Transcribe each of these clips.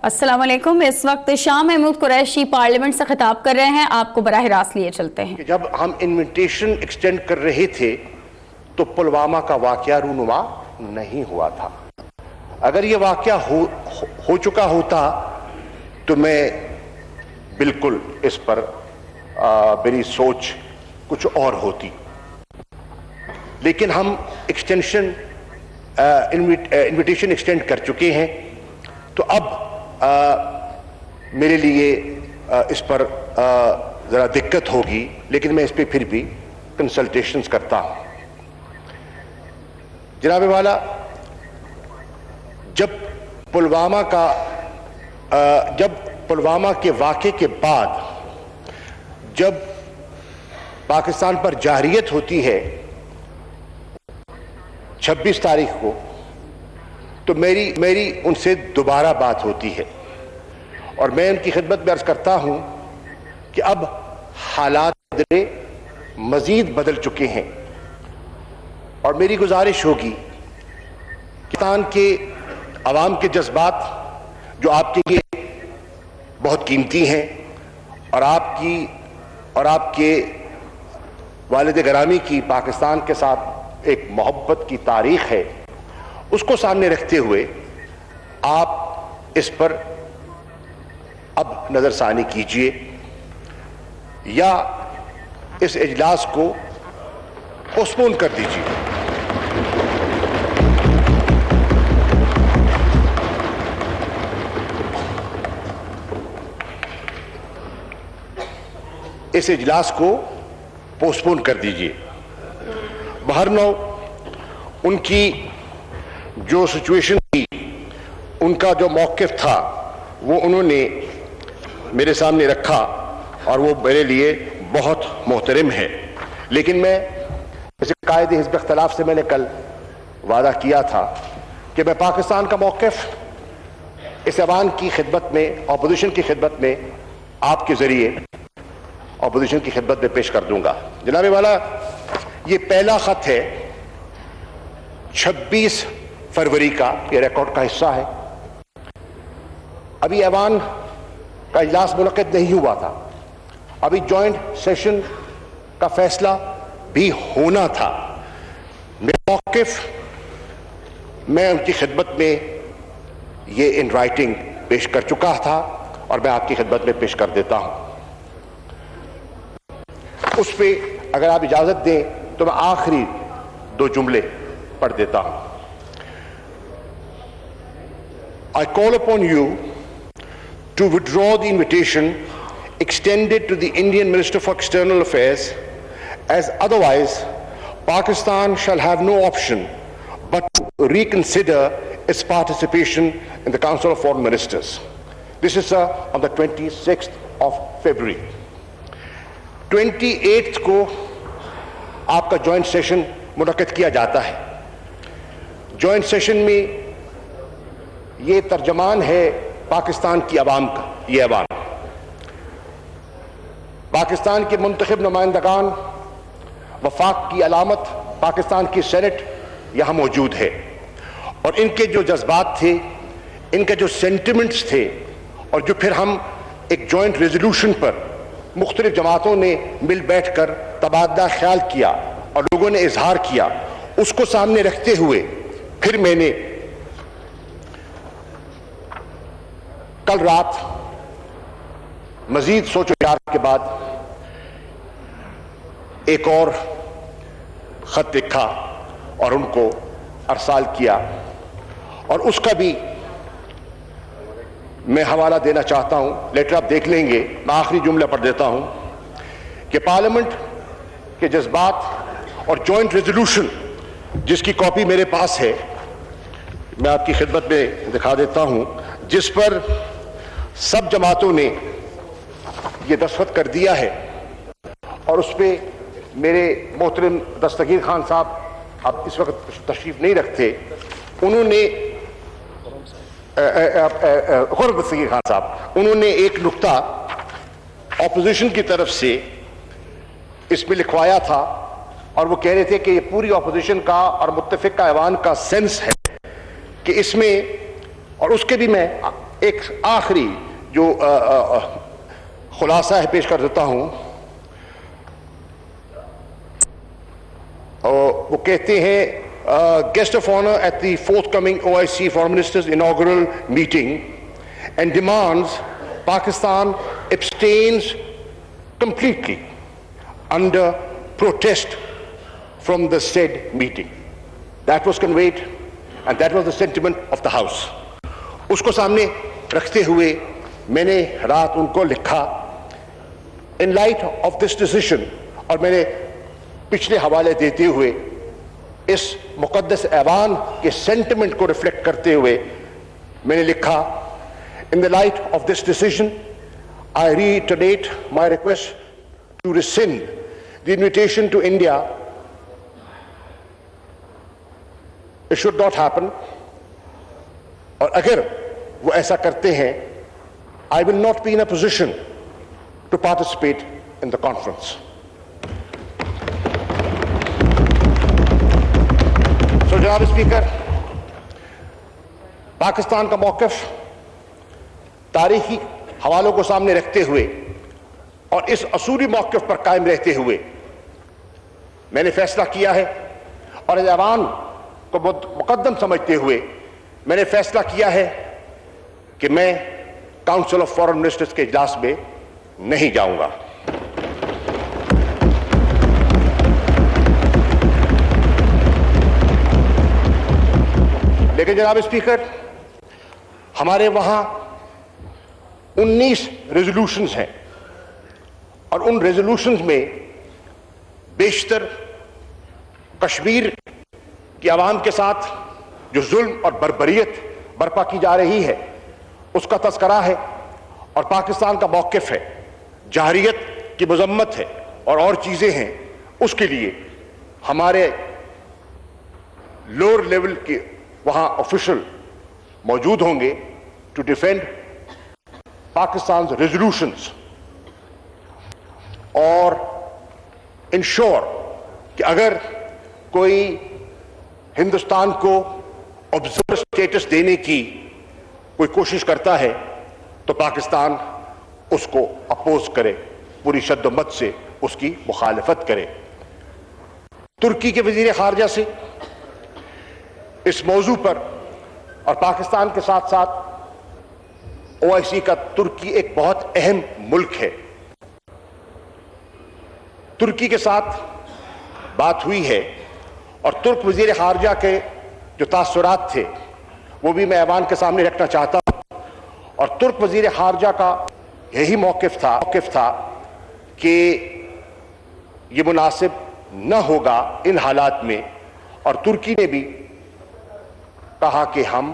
السلام علیکم. اس وقت شاہ محمود قریشی پارلیمنٹ سے خطاب کر رہے ہیں. آپ کو براہ راست لیے چلتے ہیں. جب ہم انویٹیشن ایکسٹینڈ کر رہے تھے تو پلوامہ کا واقعہ رونما نہیں ہوا تھا. اگر یہ واقعہ ہو چکا ہوتا تو میں بالکل اس پر میری سوچ کچھ اور ہوتی. لیکن ہم انویٹیشن ایکسٹینڈ کر چکے ہیں تو اب میرے لیے اس پر ذرا دقت ہوگی، لیکن میں اس پہ پھر بھی کنسلٹیشنز کرتا ہوں. جناب والا، جب پلوامہ کے واقعے کے بعد جب پاکستان پر جارحیت ہوتی ہے 26 تاریخ کو، تو میری ان سے دوبارہ بات ہوتی ہے اور میں ان کی خدمت میں عرض کرتا ہوں کہ اب حالات مزید بدل چکے ہیں اور میری گزارش ہوگی کہ پاکستان کے عوام کے جذبات جو آپ کے لیے بہت قیمتی ہیں اور آپ کے والد گرامی کی پاکستان کے ساتھ ایک محبت کی تاریخ ہے، اس کو سامنے رکھتے ہوئے آپ اس پر اب نظر ثانی کیجئے یا اس اجلاس کو پوسٹپون کر دیجئے. اس اجلاس کو پوسٹپون کر دیجئے. بہرنو ان کی جو سچویشن تھی، ان کا جو موقف تھا، وہ انہوں نے میرے سامنے رکھا اور وہ میرے لیے بہت محترم ہے. لیکن میں جیسے قائد حزب اختلاف سے میں نے کل وعدہ کیا تھا کہ میں پاکستان کا موقف اس ایوان کی خدمت میں، اپوزیشن کی خدمت میں، آپ کے ذریعے اپوزیشن کی خدمت میں پیش کر دوں گا. جناب والا، یہ پہلا خط ہے 26 فروری کا، یہ ریکارڈ کا حصہ ہے. ابھی ایوان کا اجلاس منعقد نہیں ہوا تھا، ابھی جوائنٹ سیشن کا فیصلہ بھی ہونا تھا. میرا موقف میں ان کی خدمت میں یہ ان رائٹنگ پیش کر چکا تھا اور میں آپ کی خدمت میں پیش کر دیتا ہوں. اس پہ اگر آپ اجازت دیں تو میں آخری 2 جملے پڑھ دیتا ہوں. I call upon you to withdraw the invitation extended to the Indian Minister for External Affairs, as otherwise Pakistan shall have no option but to reconsider its participation in the Council of Foreign Ministers. This is on the 26th of February. 28th کو آپ کا joint session منعقد کیا جاتا ہے. Joint session میں یہ ترجمان ہے پاکستان کی عوام کا. یہ ایوان پاکستان کے منتخب نمائندگان، وفاق کی علامت پاکستان کی سینٹ یہاں موجود ہے اور ان کے جو جذبات تھے، ان کے جو سینٹیمنٹس تھے، اور جو پھر ہم ایک جوائنٹ ریزولوشن پر مختلف جماعتوں نے مل بیٹھ کر تبادلہ خیال کیا اور لوگوں نے اظہار کیا، اس کو سامنے رکھتے ہوئے پھر میں نے کل رات مزید سوچ و وچار کے بعد ایک اور خط لکھا اور ان کو ارسال کیا، اور اس کا بھی میں حوالہ دینا چاہتا ہوں. لیٹر آپ دیکھ لیں گے. میں آخری جملہ پڑھ دیتا ہوں کہ پارلیمنٹ کے جذبات اور جوائنٹ ریزولوشن، جس کی کاپی میرے پاس ہے، میں آپ کی خدمت میں دکھا دیتا ہوں، جس پر سب جماعتوں نے یہ دستخط کر دیا ہے، اور اس پہ میرے محترم دستگیر خان صاحب اب اس وقت تشریف نہیں رکھتے، انہوں نے دستگیر خان صاحب انہوں نے ایک نقطہ اپوزیشن کی طرف سے اس میں لکھوایا تھا، اور وہ کہہ رہے تھے کہ یہ پوری اپوزیشن کا اور متفقہ ایوان کا سینس ہے کہ اس میں، اور اس کے بھی میں ایک آخری جو خلاصہ ہے پیش کر دیتا ہوں. وہ کہتے ہیں guest of honor at the forthcoming OIC Foreign Ministers inaugural meeting and demands Pakistan abstains completely under protest from the said meeting. That was conveyed and that was the sentiment of the House. Usko samne rakhte hue maine raat unko likha in light of this decision, aur maine پچھلے حوالے دیتے ہوئے اس مقدس ایوان کے sentiment کو reflect کرتے ہوئے میں نے لکھا in the light of this decision I reiterate my request to rescind the invitation to India. It should not happen. اور اگر وہ ایسا کرتے ہیں I will not be in a position to participate in the conference. جناب speaker, Pakistan کا موقف تاریخی حوالوں کو سامنے رکھتے ہوئے اور اس اصولی موقف پر قائم رہتے ہوئے میں نے فیصلہ کیا ہے اور اس ایوان کو مقدم سمجھتے ہوئے میں نے فیصلہ کیا ہے کہ میں کاؤنسل آف فارن منسٹرز کے اجلاس میں نہیں جاؤں گا. لیکن جناب اسپیکر، ہمارے وہاں 19 ریزولوشنز ہیں اور ان ریزولوشنز میں بیشتر کشمیر کی عوام کے ساتھ جو ظلم اور بربریت برپا کی جا رہی ہے اس کا تذکرہ ہے اور پاکستان کا موقف ہے، جارحیت کی مذمت ہے اور چیزیں ہیں. اس کے لیے ہمارے لوور لیول کے وہاں آفیشل موجود ہوں گے ٹو ڈیفینڈ پاکستان ریزولوشنز اور انشور کہ اگر کوئی ہندوستان کو آبزرور اسٹیٹس دینے کی کوئی کوشش کرتا ہے تو پاکستان اس کو اپوز کرے، پوری شد و مت سے اس کی مخالفت کرے. ترکی کے وزیر خارجہ سے اس موضوع پر اور پاکستان کے ساتھ ساتھ OIC کا ترکی ایک بہت اہم ملک ہے، ترکی کے ساتھ بات ہوئی ہے اور ترک وزیر خارجہ کے جو تاثرات تھے وہ بھی میں ایوان کے سامنے رکھنا چاہتا ہوں. اور ترک وزیر خارجہ کا یہی موقف تھا کہ یہ مناسب نہ ہوگا ان حالات میں، اور ترکی نے بھی کہا کہ ہم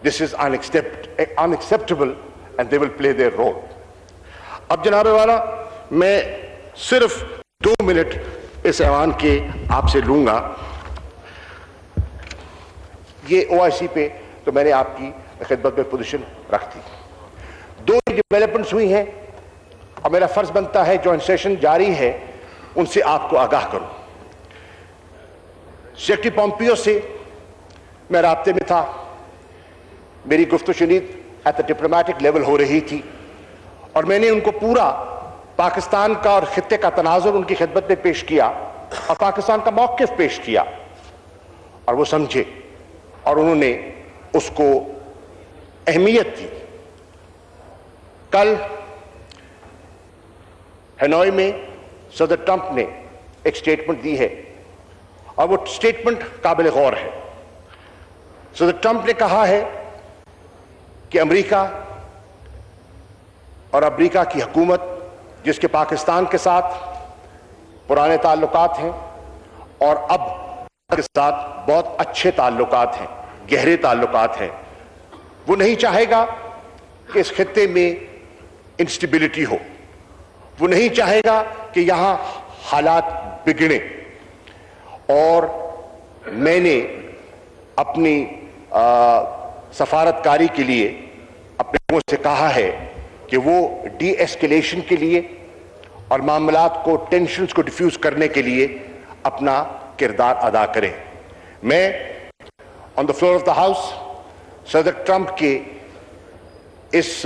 this is unacceptable and they will play their role. اب جناب والا میں صرف 2 منٹ اس ایوان کے آپ سے لوں گا. یہ OIC پہ تو میں نے آپ کی خدمت میں پوزیشن رکھ دی. 2 ڈیولپمنٹس ہوئی ہیں اور میرا فرض بنتا ہے جوائنٹ سیشن جاری ہے ان سے آپ کو آگاہ کروں. سیکرٹری پومپیو سے میں رابطے میں تھا، میری گفت و شنید ایٹ دا ڈپلومیٹک لیول ہو رہی تھی اور میں نے ان کو پورا پاکستان کا اور خطے کا تناظر ان کی خدمت میں پیش کیا اور پاکستان کا موقف پیش کیا اور وہ سمجھے اور انہوں نے اس کو اہمیت دی. کل ہنوئی میں صدر ٹرمپ نے ایک سٹیٹمنٹ دی ہے اور وہ سٹیٹمنٹ قابل غور ہے. صدر ٹرمپ نے کہا ہے کہ امریکہ اور امریکہ کی حکومت جس کے پاکستان کے ساتھ پرانے تعلقات ہیں اور اب کے ساتھ بہت اچھے تعلقات ہیں، گہرے تعلقات ہیں، وہ نہیں چاہے گا کہ اس خطے میں انسٹیبلٹی ہو، وہ نہیں چاہے گا کہ یہاں حالات بگڑیں. اور میں نے اپنی سفارتکاری کے لیے اپنے لوگوں سے کہا ہے کہ وہ ڈی ایسکیلیشن کے لیے اور معاملات کو ٹینشنز کو ڈیفیوز کرنے کے لیے اپنا کردار ادا کریں. میں on the floor of the house صدر ٹرمپ کے اس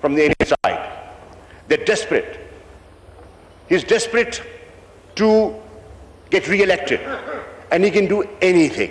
from the Indian side. They're desperate. He's desperate to get re-elected and he can do anything.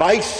22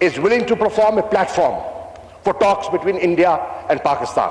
is willing to perform a platform for talks between India and Pakistan.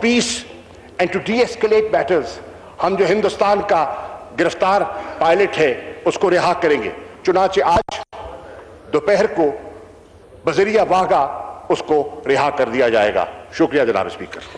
peace and to de-escalate matters, ہم جو ہندوستان کا گرفتار pilot ہے اس کو رہا کریں گے. چنانچہ آج دوپہر کو بذریعہ واگا اس کو رہا کر دیا جائے گا. شکریہ جناب اسپیکر.